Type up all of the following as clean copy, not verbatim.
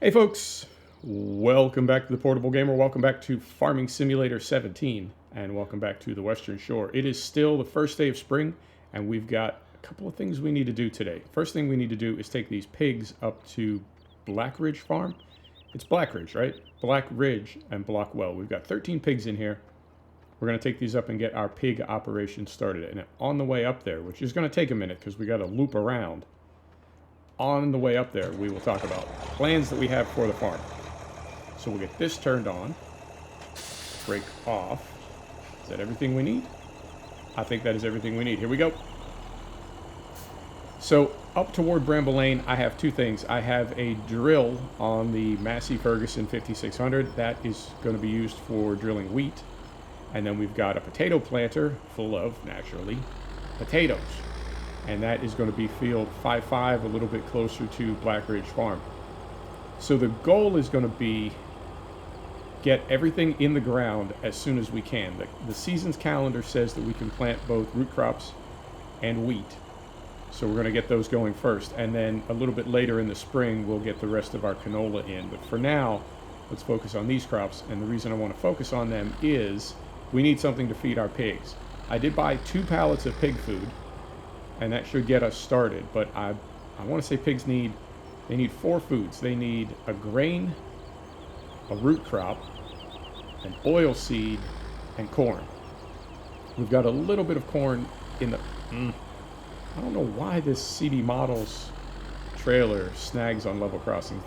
Hey folks, welcome back to the Portable Gamer, welcome back to Farming Simulator 17, and welcome back to the Western Shore. It is still the first day of spring, and we've got a couple of things we need to do today. First thing we need to do is take these pigs up to Black Ridge Farm. It's Black Ridge, right? Black Ridge and Blockwell. We've got 13 pigs in here. We're going to take these up and get our pig operation started. And on the way up there, which is going to take a minute because we got to loop around, on the way up there, we will talk about plans that we have for the farm. So we'll get this turned on, break off. Is that everything we need? I think that is everything we need. Here we go. So up toward Bramble Lane, I have two things. I have a drill on the Massey Ferguson 5600. That is going to be used for drilling wheat. And then we've got a potato planter full of, naturally, potatoes. And that is going to be field 5-5, a little bit closer to Black Ridge Farm. So the goal is going to be get everything in the ground as soon as we can. The season's calendar says that we can plant both root crops and wheat. So we're going to get those going first. And then a little bit later in the spring, we'll get the rest of our canola in. But for now, let's focus on these crops. And the reason I want to focus on them is we need something to feed our pigs. I did buy 2 pallets of pig food, and that should get us started. But I want to say pigs need 4 foods. They need a grain, a root crop, an oil seed, and corn. We've got a little bit of corn in the... I don't know why this CD Models trailer snags on level crossings.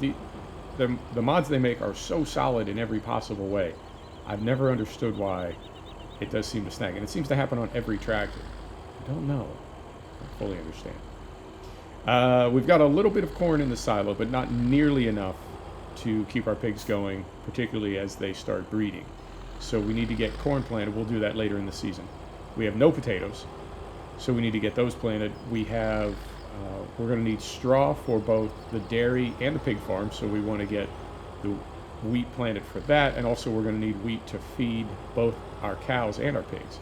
The mods they make are so solid in every possible way. I've never understood why it does seem to snag. And it seems to happen on every tractor. I don't know. I fully understand. We've got a little bit of corn in the silo, but not nearly enough to keep our pigs going, particularly as they start breeding. So we need to get corn planted. We'll do that later in the season. We have no potatoes, so we need to get those planted. We're going to need straw for both the dairy and the pig farm, so we want to get the wheat planted for that, and also we're going to need wheat to feed both our cows and our pigs.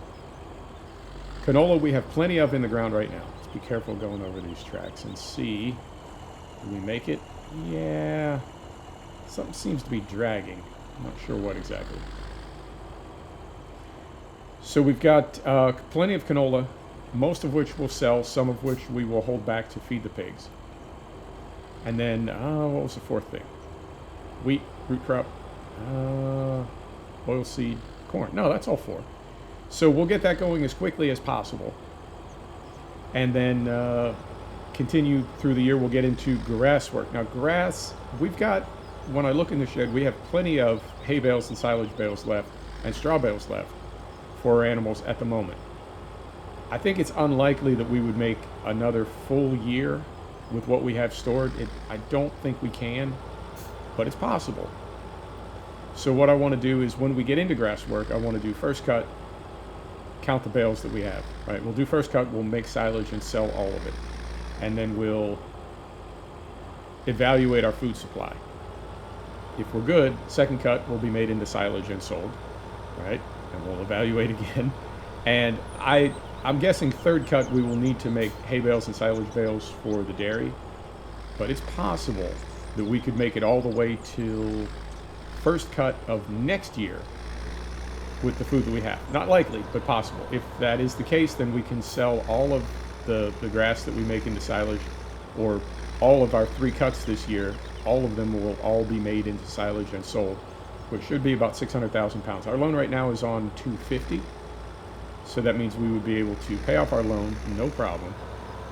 Canola we have plenty of in the ground right now. Let's be careful going over these tracks and see. Do we make it? Yeah. Something seems to be dragging. I'm not sure what exactly. So we've got plenty of canola, most of which we'll sell, some of which we will hold back to feed the pigs. And then, what was the fourth thing? Wheat, root crop, oil seed, corn. No, that's all 4. So we'll get that going as quickly as possible. And then continue through the year. We'll get into grass work. Now grass, we've got, when I look in the shed, we have plenty of hay bales and silage bales left and straw bales left for our animals at the moment. I think it's unlikely that we would make another full year with what we have stored. I don't think we can, but it's possible. So what I want to do is when we get into grass work, I want to do first cut, count the bales that we have, right? We'll do first cut, we'll make silage and sell all of it. And then we'll evaluate our food supply. If we're good, second cut will be made into silage and sold, right? And we'll evaluate again. And I'm guessing third cut we will need to make hay bales and silage bales for the dairy. But it's possible that we could make it all the way till first cut of next year with the food that we have. Not likely, but possible. If that is the case, then we can sell all of the grass that we make into silage, or all of our 3 cuts this year. All of them will all be made into silage and sold, which should be about 600,000 pounds. Our loan right now is on 250, so that means we would be able to pay off our loan, no problem.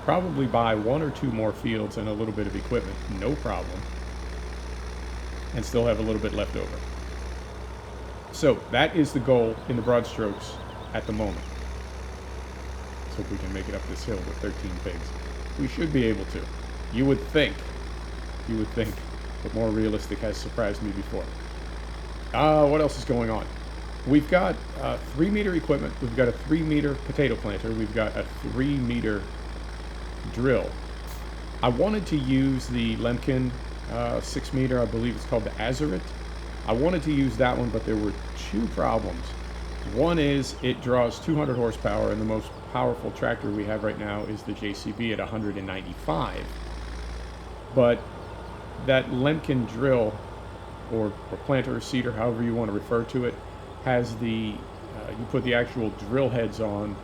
Probably buy 1 or 2 more fields and a little bit of equipment, no problem, and still have a little bit left over. So that is the goal in the broad strokes at the moment. Let's hope we can make it up this hill with 13 pigs. We should be able to. You would think, but more realistic has surprised me before. What else is going on? We've got 3-meter equipment. We've got a 3-meter potato planter. We've got a 3-meter drill. I wanted to use the Lemkin 6-meter, I believe it's called the Azarit. I wanted to use that one, but there were 2 problems. One is it draws 200 horsepower, and the most powerful tractor we have right now is the JCB at 195. But that Lemkin drill, or planter or seeder, however you want to refer to it, has the you put the actual drill heads on,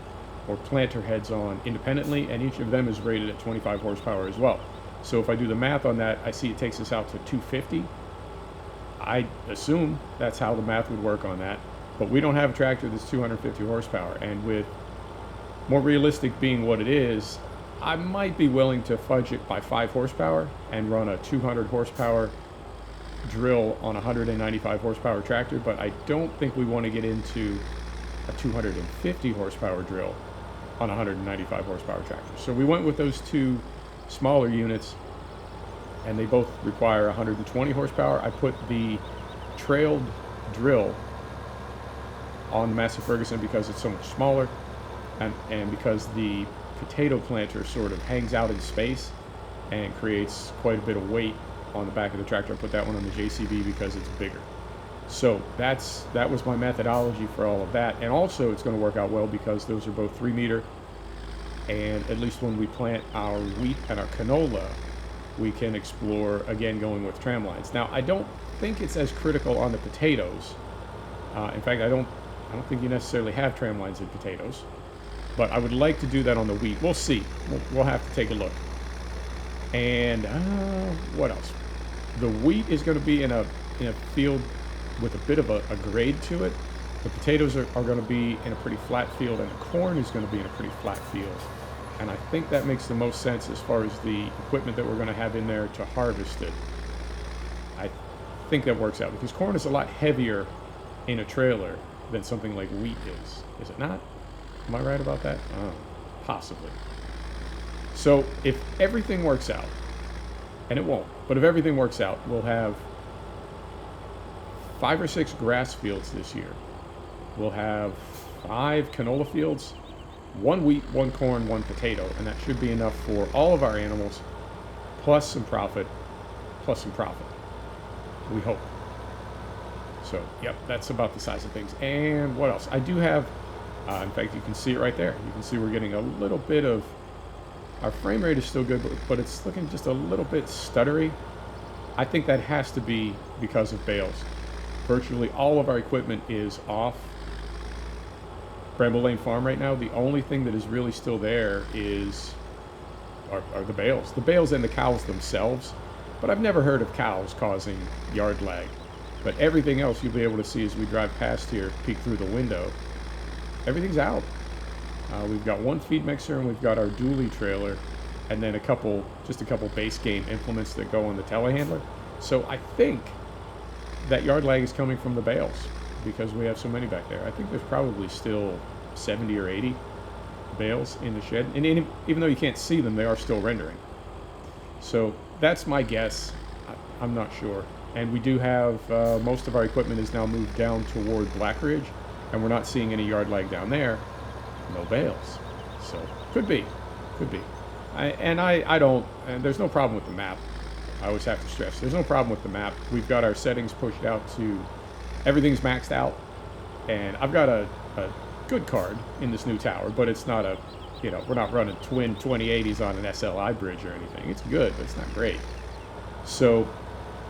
or planter heads on independently, and each of them is rated at 25 horsepower as well. So if I do the math on that, I see it takes us out to 250. I assume that's how the math would work on that, but we don't have a tractor that's 250 horsepower, and with more realistic being what it is, I might be willing to fudge it by 5 horsepower and run a 200 horsepower drill on a 195 horsepower tractor, but I don't think we want to get into a 250 horsepower drill on a 195 horsepower tractor. So we went with those two smaller units, and they both require 120 horsepower. I put the trailed drill on the Massey Ferguson because it's so much smaller, and because the potato planter sort of hangs out in space and creates quite a bit of weight on the back of the tractor. I put that one on the JCB because it's bigger. So that was my methodology for all of that. And also it's going to work out well because those are both 3 meter, and at least when we plant our wheat and our canola, we can explore again going with tram lines. Now I don't think it's as critical on the potatoes. In fact, I don't think you necessarily have tram lines in potatoes, but I would like to do that on the wheat. We'll see. We'll have to take a look. And what else? The wheat is going to be in a field with a bit of a grade to it. The potatoes are going to be in a pretty flat field, and the corn is going to be in a pretty flat field. And I think that makes the most sense as far as the equipment that we're going to have in there to harvest it. I think that works out because corn is a lot heavier in a trailer than something like wheat is. Is it not? Am I right about that? Possibly. So if everything works out, and it won't, but if everything works out, we'll have 5 or 6 grass fields this year. We'll have 5 canola fields, 1 wheat, 1 corn, 1 potato, and that should be enough for all of our animals, plus some profit, we hope. So, yep, that's about the size of things. And what else? I do have, in fact, you can see it right there. You can see we're getting a little bit of, our frame rate is still good, but it's looking just a little bit stuttery. I think that has to be because of bales. Virtually all of our equipment is off Bramble Lane Farm right now. The only thing that is really still there are the bales. The bales and the cows themselves. But I've never heard of cows causing yard lag. But everything else you'll be able to see as we drive past here, peek through the window. Everything's out. We've got 1 feed mixer, and we've got our dually trailer, and then just a couple base game implements that go on the telehandler. So I think that yard lag is coming from the bales because we have so many back there. I think there's probably still 70 or 80 bales in the shed, and even though you can't see them, they are still rendering. So that's my guess. I'm not sure. And we do have most of our equipment is now moved down toward Black Ridge, and we're not seeing any yard lag down there. No bales. So could be. I don't, and there's no problem with the map. I always have to stress, there's no problem with the map. We've got our settings pushed out to, everything's maxed out, and I've got a good card in this new tower, but it's not a, we're not running twin 2080s on an SLI bridge or anything. It's good, but it's not great. So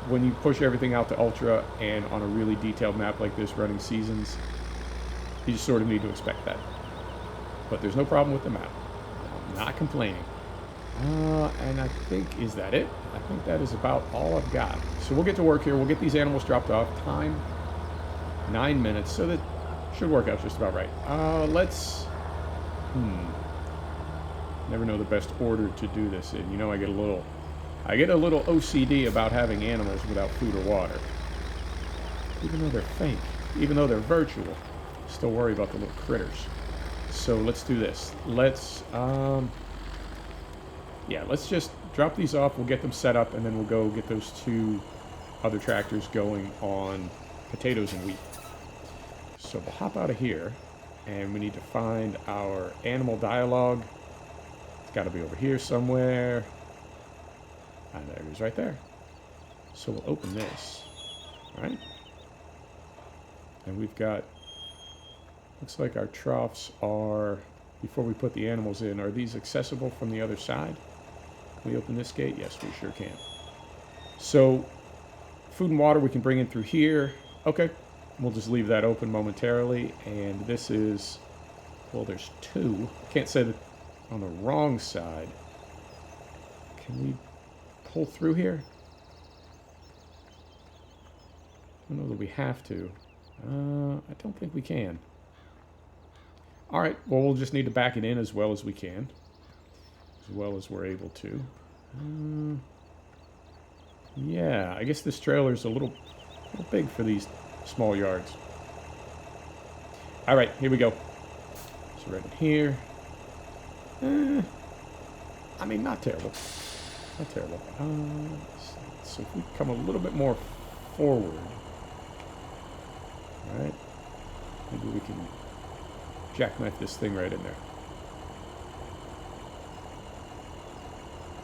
when you push everything out to Ultra and on a really detailed map like this running seasons, you just sort of need to expect that. But there's no problem with the map. I'm not complaining. And I think, is that it? I think that is about all I've got. So we'll get to work here. We'll get these animals dropped off. Time, 9 minutes. So that should work out just about right. Let's, never know the best order to do this in. I get a little OCD about having animals without food or water. Even though they're fake, even though they're virtual, still worry about the little critters. So let's do this. Let's just drop these off. We'll get them set up, and then we'll go get those 2 other tractors going on potatoes and wheat. So we'll hop out of here, and we need to find our animal dialogue. It's got to be over here somewhere. And there it is right there. So we'll open this, right? And we've got, looks like our troughs are, before we put the animals in, are these accessible from the other side? Can we open this gate? Yes, we sure can. So food and water we can bring in through here. Okay, we'll just leave that open momentarily. And this is, well, there's two. Can't say that on the wrong side. Can we pull through here? I don't know that we have to. I don't think we can. All right, well, we'll just need to back it in as well as we can. As well as we're able to. Yeah, I guess this trailer's a little big for these small yards. All right, here we go. So right in here. I mean, not terrible. Not terrible. So if we come a little bit more forward, right? Maybe we can jackknife this thing right in there.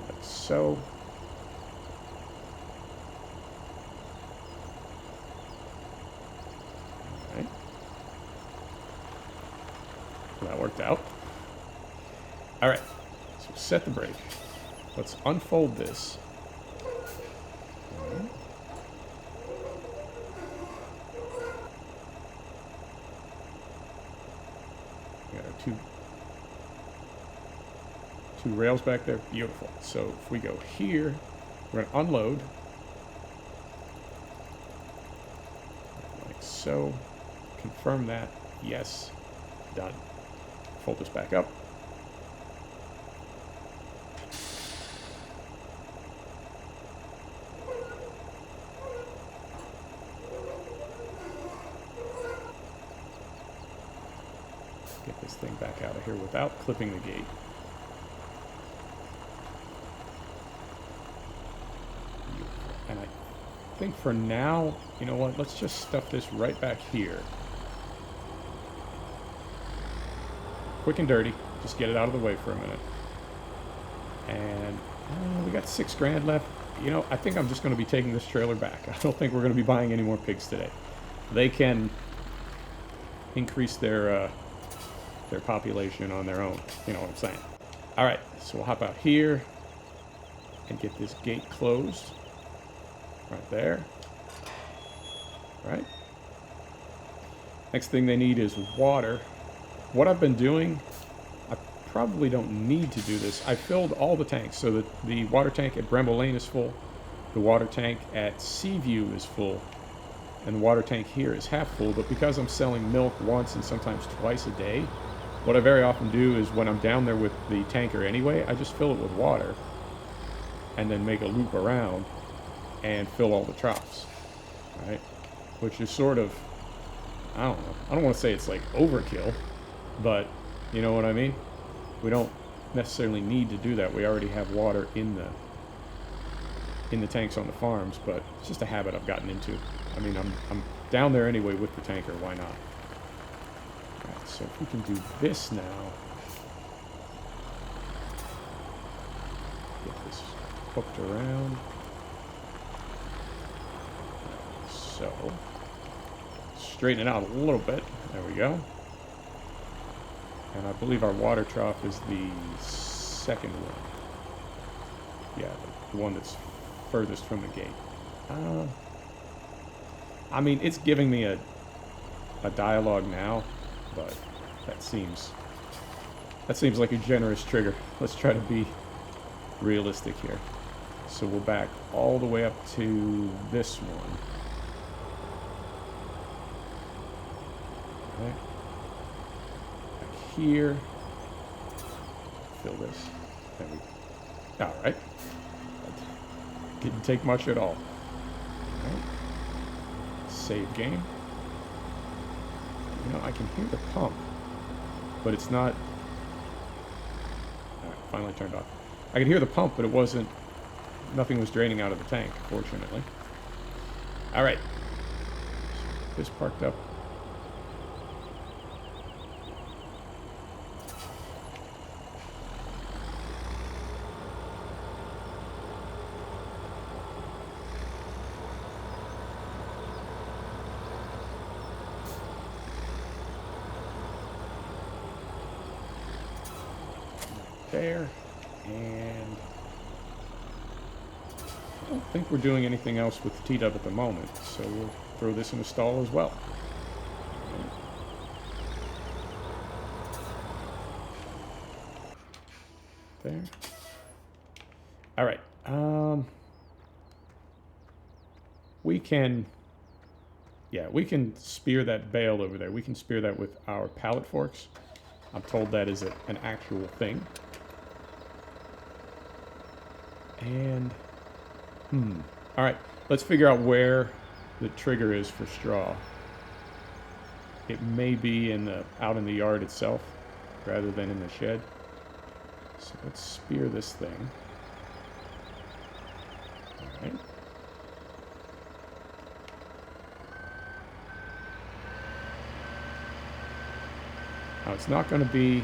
Like so. All right. That worked out. All right. So set the brake. Let's unfold this. Right. We got our two rails back there. Beautiful. So if we go here, we're going to unload. Like so. Confirm that. Yes. Done. Fold this back up. Get this thing back out of here without clipping the gate. And I think for now, you know what, let's just stuff this right back here. Quick and dirty. Just get it out of the way for a minute. And we got $6 grand left. You know, I think I'm just going to be taking this trailer back. I don't think we're going to be buying any more pigs today. They can increase their population on their own. You know what I'm saying? All right, so we'll hop out here and get this gate closed. Right there. Right. Next thing they need is water. What I've been doing, I probably don't need to do this. I filled all the tanks so that the water tank at Bramble Lane is full. The water tank at Seaview is full. And the water tank here is half full. But because I'm selling milk once and sometimes twice a day, what I very often do is when I'm down there with the tanker anyway, I just fill it with water and then make a loop around and fill all the troughs, right? Which is sort of, I don't know. I don't want to say it's like overkill, but you know what I mean? We don't necessarily need to do that. We already have water in the tanks on the farms, but it's just a habit I've gotten into. I mean, I'm down there anyway with the tanker. Why not? All right, so if we can do this now, get this hooked around. So, straighten it out a little bit. There we go. And I believe our water trough is the second one. Yeah, the one that's furthest from the gate. I mean, it's giving me a dialogue now, but that seems like a generous trigger. Let's try to be realistic here. So we'll back all the way up to this one. Okay. Back here. Fill this. There we go. All right. Didn't take much at all. All right. Save game. You know, I can hear the pump, but it's not. All right, finally turned off. I could hear the pump, but it wasn't. Nothing was draining out of the tank, fortunately. All right. This parked up. There, and don't think we're doing anything else with the T-dub at the moment, so we'll throw this in a stall as well. There. All right. We can spear that bale over there. We can spear that with our pallet forks. I'm told that is an actual thing. And, all right, let's figure out where the trigger is for straw. It may be out in the yard itself rather than in the shed. So let's spear this thing. All right. Now it's not going to be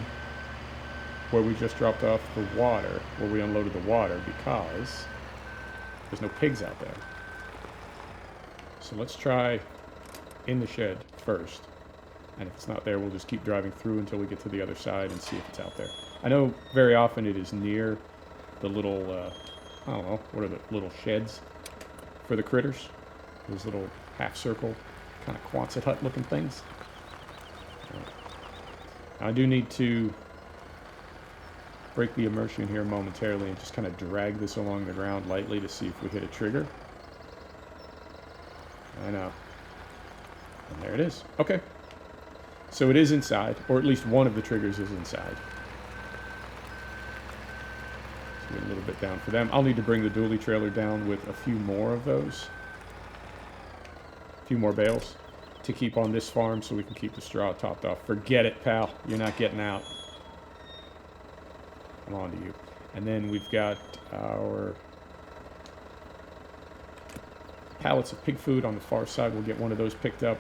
where we just dropped off the water, where we unloaded the water, because there's no pigs out there. So let's try in the shed first. And if it's not there, we'll just keep driving through until we get to the other side and see if it's out there. I know very often it is near the little, I don't know, what are the little sheds for the critters? Those little half-circle, kind of Quonset hut looking things. I do need to break the immersion here momentarily and just kind of drag this along the ground lightly to see if we hit a trigger. I know. And there it is. Okay. So it is inside, or at least one of the triggers is inside. So get a little bit down for them. I'll need to bring the dually trailer down with a few more of those. A few more bales to keep on this farm so we can keep the straw topped off. Forget it, pal. You're not getting out. I'm on to you. And then we've got our pallets of pig food on the far side. We'll get one of those picked up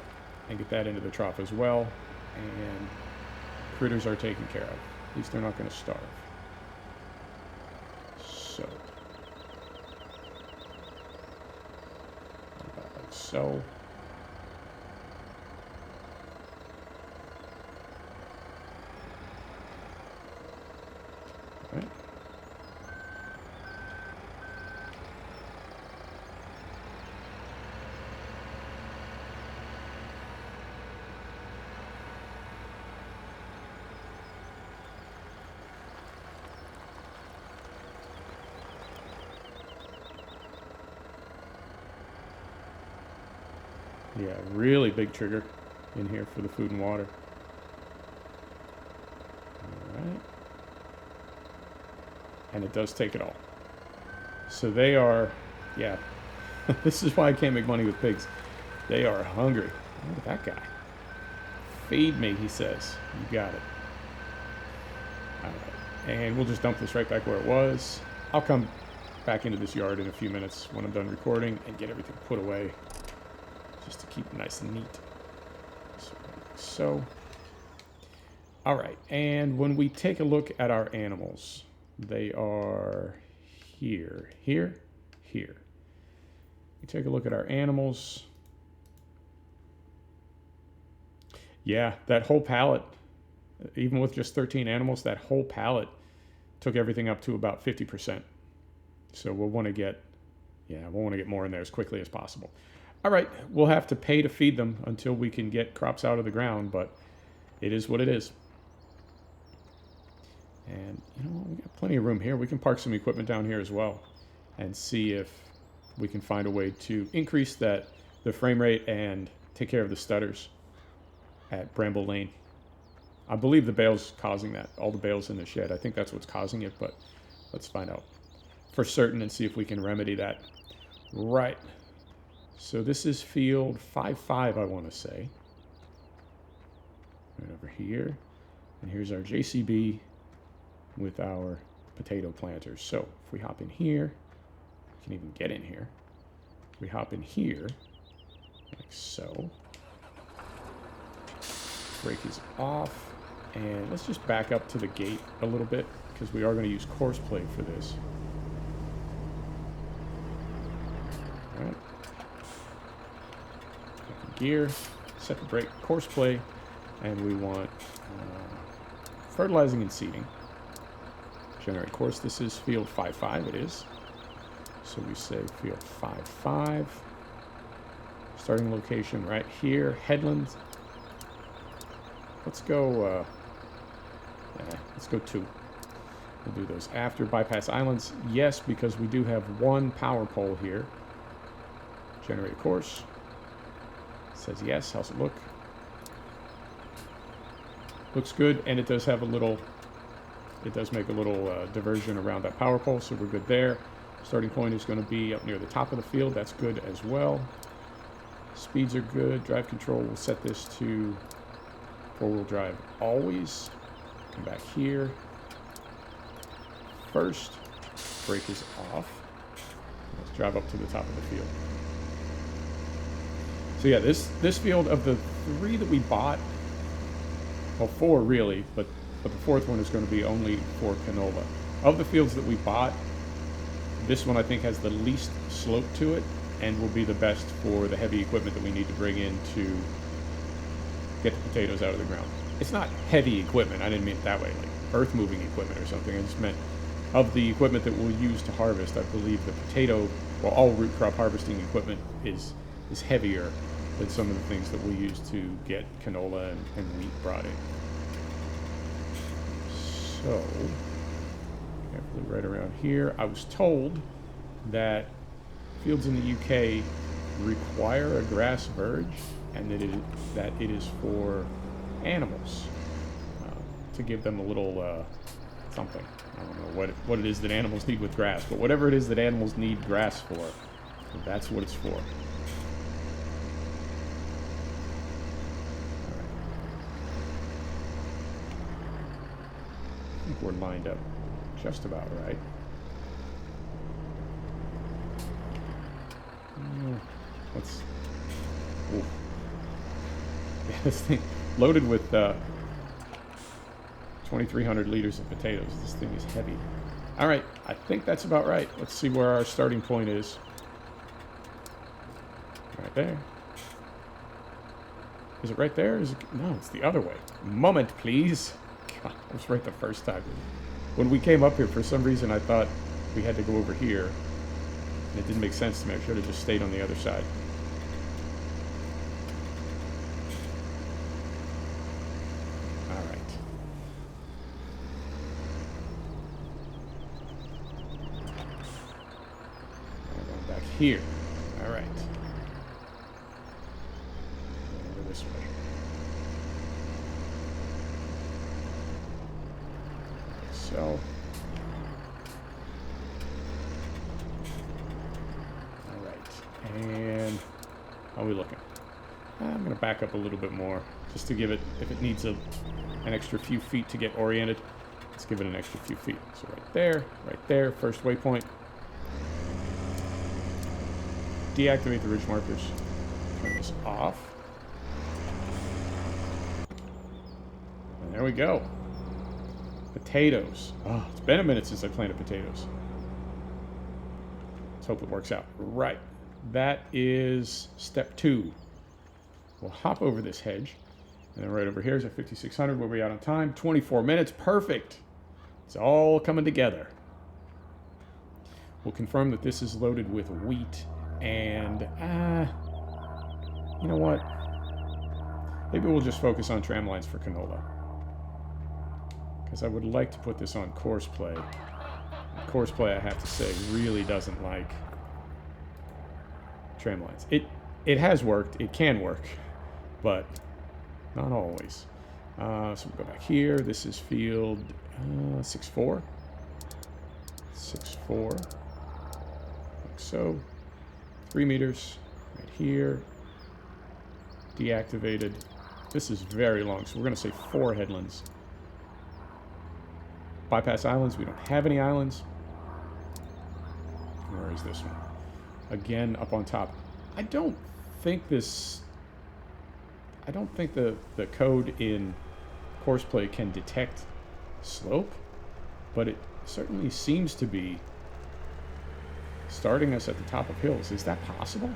and get that into the trough as well. And critters are taken care of. At least they're not going to starve. So. About like so. Right. Yeah, really big trigger in here for the food and water. All right. And it does take it all. So they are, yeah, this is why I can't make money with pigs. They are hungry. Look at that guy. Feed me, he says. You got it. All right. And we'll just dump this right back where it was. I'll come back into this yard in a few minutes when I'm done recording and get everything put away just to keep it nice and neat. So, all right. And when we take a look at our animals, they are here, here, here. We take a look at our animals. Yeah, that whole pallet, even with just 13 animals, that whole pallet took everything up to about 50%. So we'll want to get, more in there as quickly as possible. All right, we'll have to pay to feed them until we can get crops out of the ground, but it is what it is. And, we got plenty of room here. We can park some equipment down here as well and see if we can find a way to increase the frame rate and take care of the stutters at Bramble Lane. I believe the bale's causing that, all the bales in the shed. I think that's what's causing it, but let's find out for certain and see if we can remedy that. Right. So this is field 5-5, I want to say. Right over here. And here's our JCB with our potato planters. So if we hop in here, we can even get in here. We hop in here, like so. Brake is off. And let's just back up to the gate a little bit, because we are going to use course play for this. All right. Gear, set the brake, course play, and we want fertilizing and seeding. Generate course. This is field 5-5, it is. So we say field 5-5. Starting location right here. Headlands. Let's go, let's go 2. We'll do those after. Bypass islands. Yes, because we do have one power pole here. Generate a course. Says yes. How's it look? Looks good, and it does have a little, it does make a little diversion around that power pole, so we're good there. Starting point is going to be up near the top of the field. That's good as well. Speeds are good. Drive control, we'll set this to 4-wheel drive always. Come back here. First, brake is off. Let's drive up to the top of the field. So yeah, this field, of the 3 that we bought, well, 4 really, but the 4th one is going to be only for canola. Of the fields that we bought, this one I think has the least slope to it and will be the best for the heavy equipment that we need to bring in to get the potatoes out of the ground. It's not heavy equipment, I didn't mean it that way, like earth moving equipment or something. I just meant of the equipment that we'll use to harvest, I believe the potato, well, all root crop harvesting equipment is heavier than some of the things that we use to get canola and wheat brought in. So, carefully right around here. I was told that fields in the UK require a grass verge, and that it is for animals, to give them a little something. I don't know what it is that animals need with grass, but whatever it is that animals need grass for, that's what it's for. I think we're lined up just about right. Let's. Ooh. Yeah, this thing loaded with 2,300 liters of potatoes. This thing is heavy. All right, I think that's about right. Let's see where our starting point is. Right there. Is it right there? Is it? No, it's the other way. Moment, please. God, I was right the first time. When we came up here, for some reason, I thought we had to go over here. And it didn't make sense to me. I should have just stayed on the other side. All right. Going back here. All right. Over this way. So. And how are we looking? I'm going to back up a little bit more just to give it, if it needs an extra few feet to get oriented, let's give it an extra few feet. So right there, first waypoint. Deactivate the ridge markers. Turn this off. And there we go. Potatoes. Oh, it's been a minute since I planted potatoes. Let's hope it works out. Right. That is step 2. We'll hop over this hedge. And then right over here is a 5600. We'll be out on time. 24 minutes. Perfect. It's all coming together. We'll confirm that this is loaded with wheat. And, you know what? Maybe we'll just focus on tram lines for canola. Because I would like to put this on course play. And course play, I have to say, really doesn't like tram lines. It has worked. It can work. But not always. So we'll go back here. This is field 6-4. 6-4. Like so. 3 meters. Right here. Deactivated. This is very long, so we're going to say 4 headlands. Bypass islands. We don't have any islands. Where is this one? Again, up on top. I don't think the code in course play can detect slope, but it certainly seems to be starting us at the top of hills. Is that possible?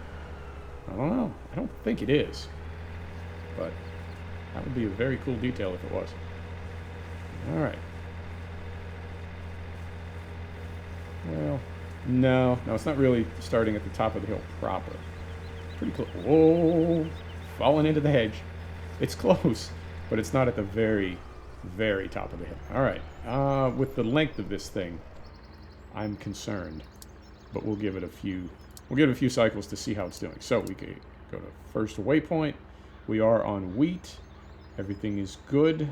I don't know. I don't think it is, but that would be a very cool detail if it was. All right. Well, No, it's not really starting at the top of the hill proper. Pretty close. Whoa, falling into the hedge. It's close, but it's not at the very, very top of the hill. All right. With the length of this thing, I'm concerned, but we'll give it a few. We'll give it a few cycles to see how it's doing. So we could go to first waypoint. We are on wheat. Everything is good.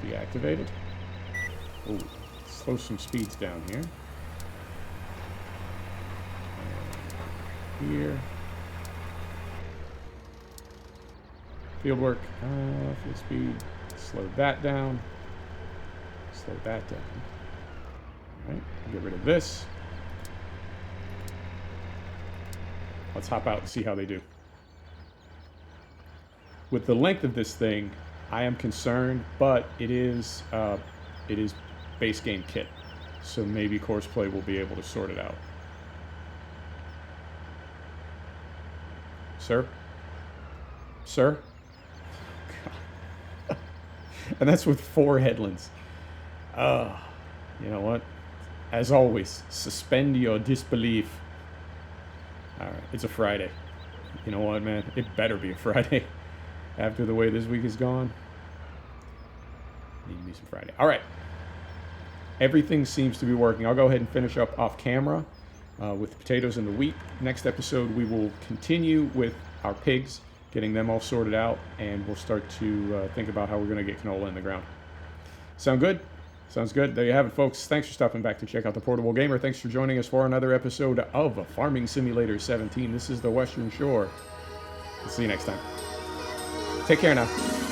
Deactivated. Oh, slow some speeds down here. And here. Field work. Field speed. Slow that down. Slow that down. Alright, get rid of this. Let's hop out and see how they do. With the length of this thing, I am concerned, but it is base game kit, so maybe Courseplay will be able to sort it out. Sir? Sir? God. And that's with 4 headlands. You know what? As always, suspend your disbelief. Alright, it's a Friday. You know what, man? It better be a Friday. After the way this week is gone. Need me some Friday. Alright. Everything seems to be working. I'll go ahead and finish up off camera with the potatoes and the wheat. Next episode, we will continue with our pigs, getting them all sorted out, and we'll start to think about how we're going to get canola in the ground. Sound good? Sounds good. There you have it, folks. Thanks for stopping back to check out the Portable Gamer. Thanks for joining us for another episode of Farming Simulator 17. This is the Western Shore. We'll see you next time. Take care now.